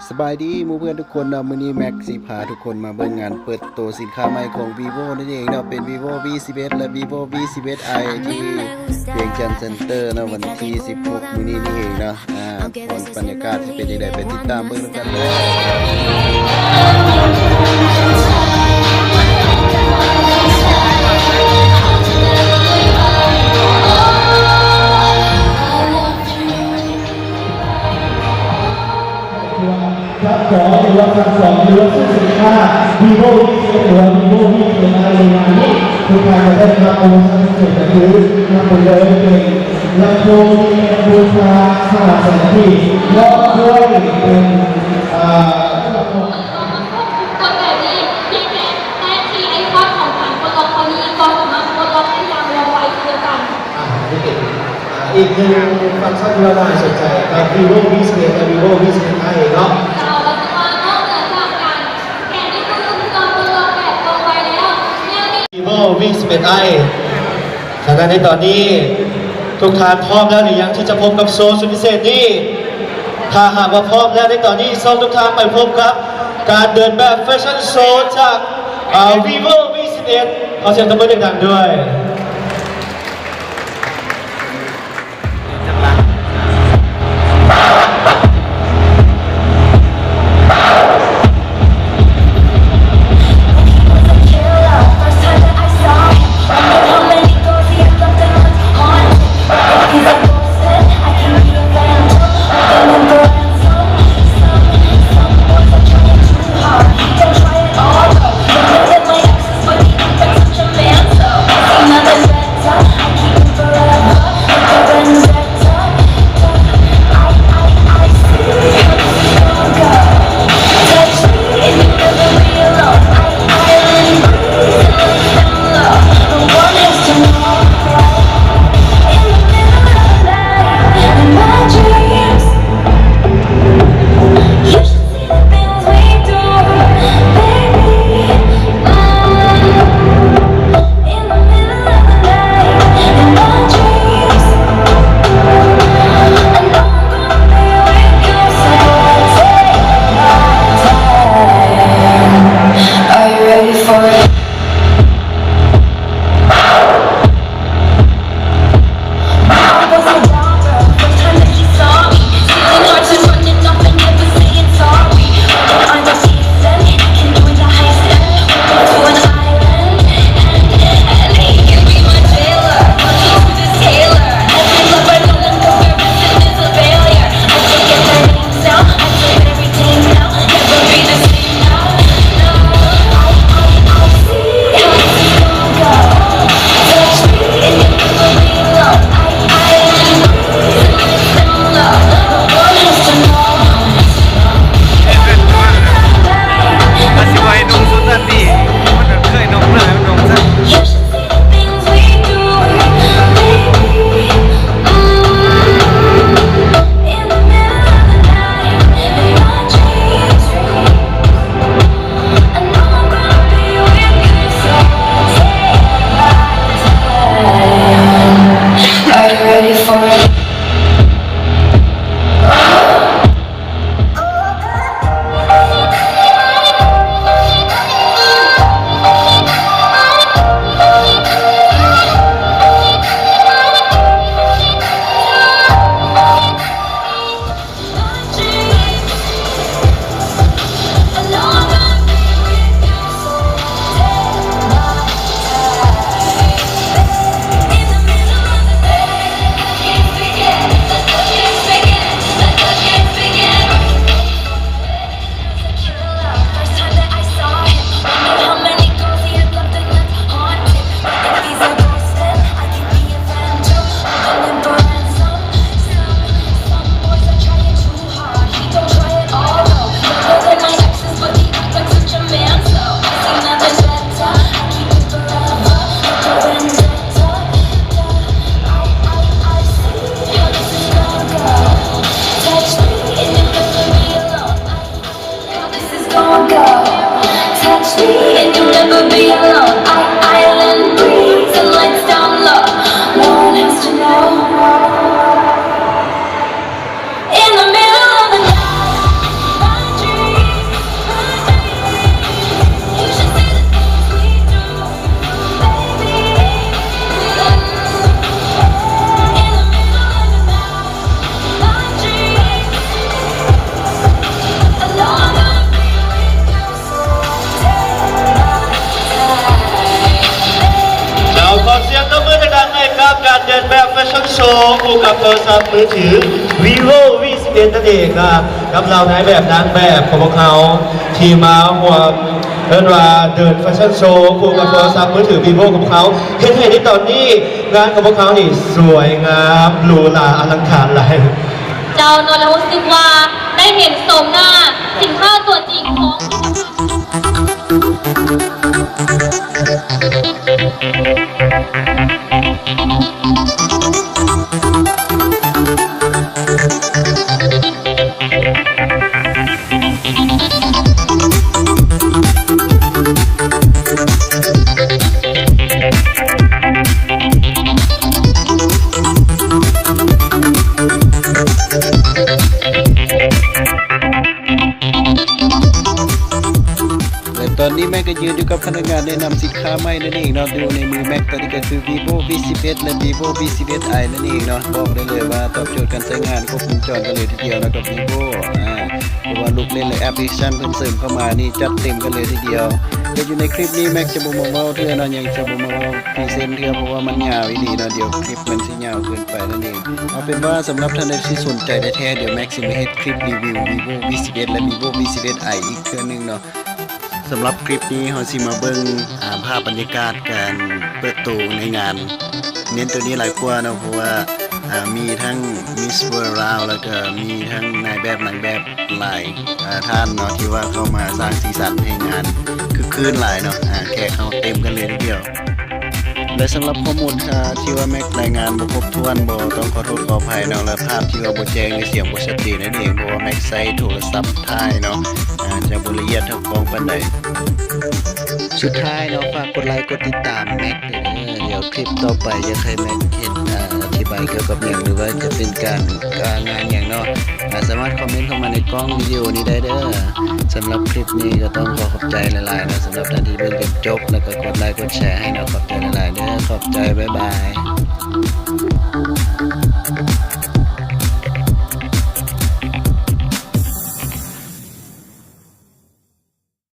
สบายดีหมู่เพื่อนทุกคนนะมื้อนี้แม็กสิพาทุกคนมาเบิ่งงานเปิดตัวสินค้าใหม่ของ vivo นั่นเองเนาะเป็น vivo V11 และ vivo V11i ที่เวียงจันทร์เซ็นเตอร์นะวันที่16มื้อนี้นี่เองเนาะผลบรรยากาศที่เป็นยังไงไปติดตามเบิ่งกันครับขอหรือว่าการสอนหรือว่าสินค้า vivo หรือว่า vivo ที่เป็นอะไรอย่างนี้ทุกท่านจะได้รับโปรโมชั่นพิเศษก็คือนำไปเลยเป็นลำโพงบูชาสถานที่และด้วยเป็นกดแบบนี้เพียงแค่ทีไอคอนของการกดล็อกตัวนี้ก็สามารถกดล็อกได้ยาวไวเดียวกันอีกหนึ่งฟังก์ชันที่เราสนใจกับ vivo V11 และ vivo V11i เนาะเราจะมานอกเหนือจากการแข่งที่คุณกดล็อกแบบตรงไปแล้วยังมี vivo V11i ฉะนั้นในตอนนี้ทุกท่านพร้อมแล้วหรือยังที่จะพบกับโชว์สุดพิเศษนี้ถ้าหากว่าพร้อมแล้วในตอนนี้ส่งทุกท่านไปพบกับการเดินแบบแฟชั่นโชว์จากvivo V11 ขอเสียงตบมือดังๆด้วย คู่กับโทรศัพท์มือถือ vivo v11 นั่นเองนะกับเราในแบบนางแบบของพวกเขาที่มาหัวเอิ้นว่าเดินแฟชั่นโชว์คู่กับโทรศัพท์มือถือ vivo ของเขาเห็นในตอนนี้งานของพวกเขานี่สวยงามหรูหราอลังการหลาย เจ้านนท์รู้สึกว่าได้เห็นโฉมหน้าสินค้าตัวจริงของ และตอนนี้แม็กก็ยืนอยู่กับพนักงานแนะนำสินค้าใหม่นั่นเองเนาะดูในมือแม็กตอนนี้ก็คือ vivo v11 และ vivo v11i นั่นเองเนาะบอกได้เลยว่าตอบโจทย์การใช้งานครบวงจรกันเลยทีเดียวนะกับ vivo เพราะว่าลูกเล่นและแอปพลิเคชันเพิ่มเสริมเข้ามานี่จัดเต็มกันเลยทีเดียวแต่อยู่ในคลิปนี้แม็กจะบ่มาเว้าเทื่อเนาะยังจะบ่มาเว้าพรีเซนต์เทื่อเพราะว่ามันยาวอีหลีเนาะเดี๋ยวคลิปมันสิยาวเกินไปนั่นเองเอาเป็นว่าสำหรับท่านใดที่สนใจแท้ๆเดี๋ยวแม็กสิมาเฮ็ดคลิปรีวิว vivo v11 และ vivo v11i อีกเครื่องนึงเนาะสำหรับคลิปนี้เราสิมาเบิ่งภาพบรรยากาศการเปิดตัวในงาน เน้นตัวนี้หลายกว่าเนาะเพราะว่ามีทั้ง Miss World Round แล้วก็มีทั้งนายแบบนางแบบหลายท่านเนาะที่ว่าเข้ามาสร้างสีสันให้งานคือคืนหลายเนาะแขกเขาเต็มกันเลยทีเดียวและสำหรับข้อมูลที่ว่าแม็กรายงานบ่ครบถ้วนบ่ต้องขอโทษขออภัยเนาะและภาพที่ว่าบ่แจ้งในเสียงบ่ชัดเจนนั่นเองเพราะว่าแม็กใช้โทรศัพท์ถ่ายเนาะจะบ่ละเอียดเท่ากล้องปานใดสุดท้ายเนาะฝากกดไลค์กดติดตามแม็กด้วยเดี๋ยวคลิปต่อไปจะให้แม็กเห็นอธิบายเกี่ยวกับอย่างหรือว่าจะเป็นการงานอย่างเนาะสามารถคอมเมนต์เข้ามาในกล้องวิดีโอนี้ได้เด้อสำหรับคลิปนี้ก็ต้องขอขอบใจหลายๆนะสำหรับท่านที่เบิ่งจนจบแล้วก็กดไลค์กดแชร์ให้เนาะขอบใจหลายๆเด้อขอบใจบ๊ายบาย